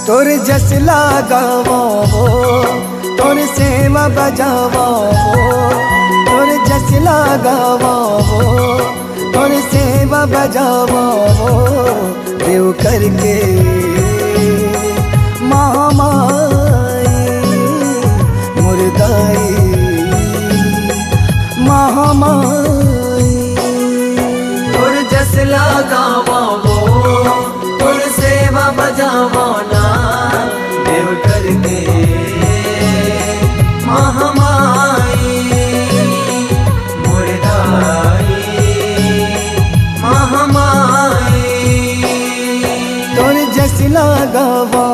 तोर जस लगावो तोर सेवा बजावो तोर जस लगावो तोर सेवा बजावो देव करके महामाई मुर्दाई महामाई। तोर जस लगावो तोर सेवा बजावो ना देव करके महामाई मुर्दाई महामाई। तोर जस लगावो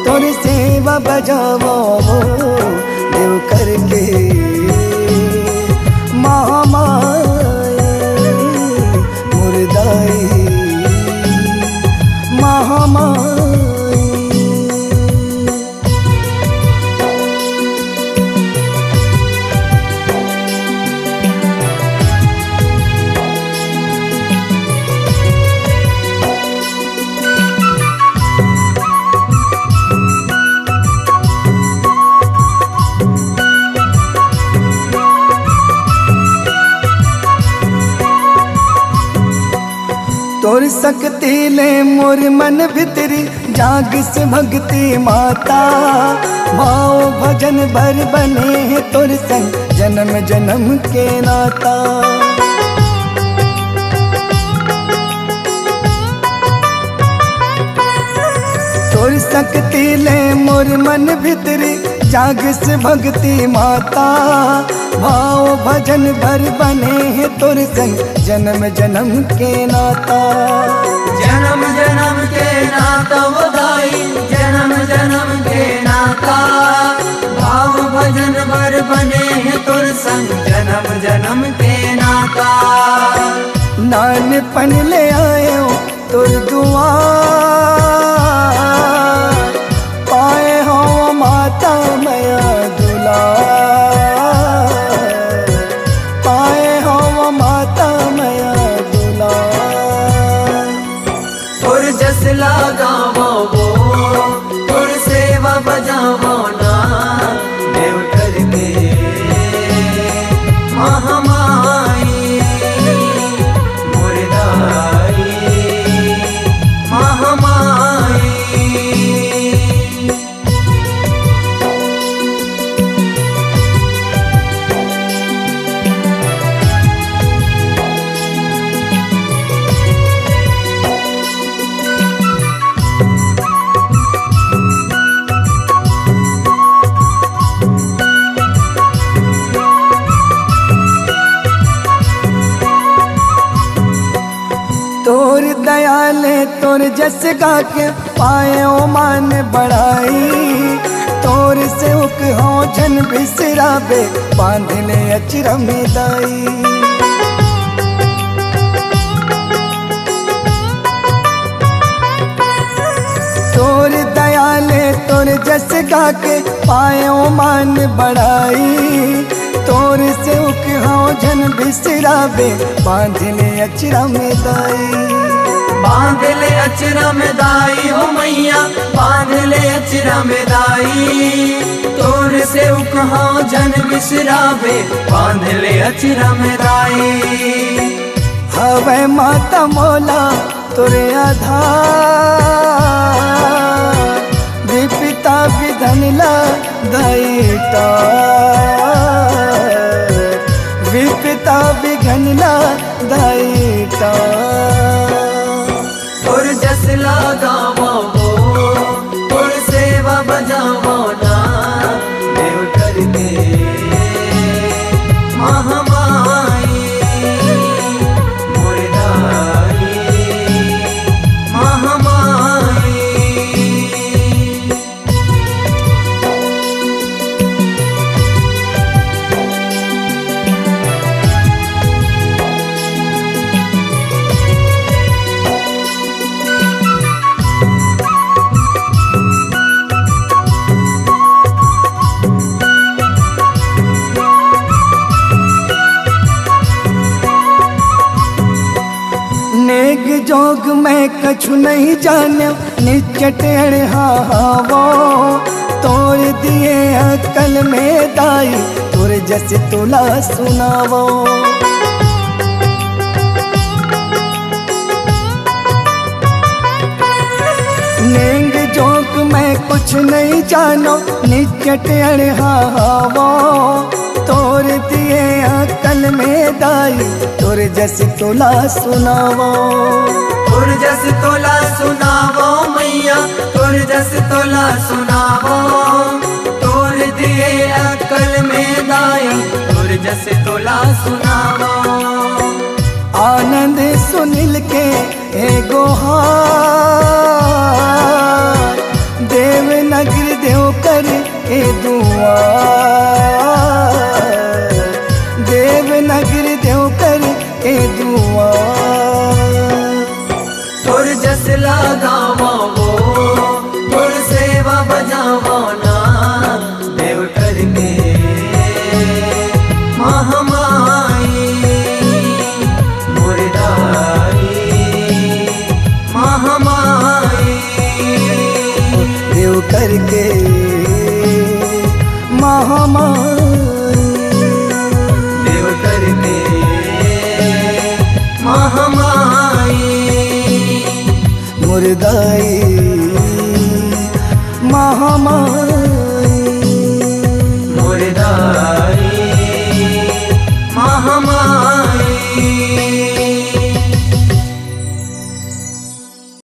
तोर सेवा बजावो देव करके महामाई मुर्दाई महामाई। तोर सकती ले मोर मन भितरी जाग से भक्ति माता भाव भजन भर बने हैं तोर संग जन्म जन्म के नाता। तोर सकती ले मोर मन भितरी जाग से भक्ति माता भाव भजन भर बने हैं तोर संग जन्म जन्म के नाता। जन्म जन्म के नाता वधाई जन्म जन्म के नाता भाव भजन भर बने हैं तोर संग जन्म जन्म के नाता। नानपन ले आयो तोर दुआ पाए हो माता मया दुला पाए हो माता मया दुला। तोर जस लगावो तोर सेवा बजावो ना देव करके महामाई मुर्दाई महामाई। तोर दयाले तोर जस गा के पाए ओ मान बढ़ाई तोर से उक हो जन बिसराबे बांध ले अचरा में दाई। तोर दयाले तोर जस गा के पाए ओ मान बढ़ाई तोर से उक हो जन बिसराबे बांध ले अचरा में दाई। बांध ले अचरा में दाई हो मैया बांध ले अचरा में दाई तोर से उकहा जन बिसराबे बांध ले अचरा में दाई। हवे माता मोला तोरे आधार विपिता विधन ला दाईटा विपिता विघन ला दाईटा। तोर जस लगावो तोर सेवा बजावो ना देव करके महामाई मुर्दाई महामाई। नेग जोग मैं कछु नहीं जाने निचट अड़हावो तोड़ दिए अकल में दाई तोर जस तुला सुनावो। नेंग जोग मैं कुछ नहीं जानो निचट अड़हावो तोड़ दिए अकल में दाई तोर जस तुला सुनावो। तोर जस तोला सुनावो मैया तोर जस तोला सुनावो तोर दिए अकल में दाई तोर जस तोला सुनावो। आनंद सुनिल के गोहार देवनगर देव कर ए दुआर देवनगर देव कर ए दुआर। तोर जस लगावो तोर सेवा बजावो ना देव करके महामाई मुर्दाई महामाई देव करके महामाई देव करके महामाई मुर्दाई महामाई।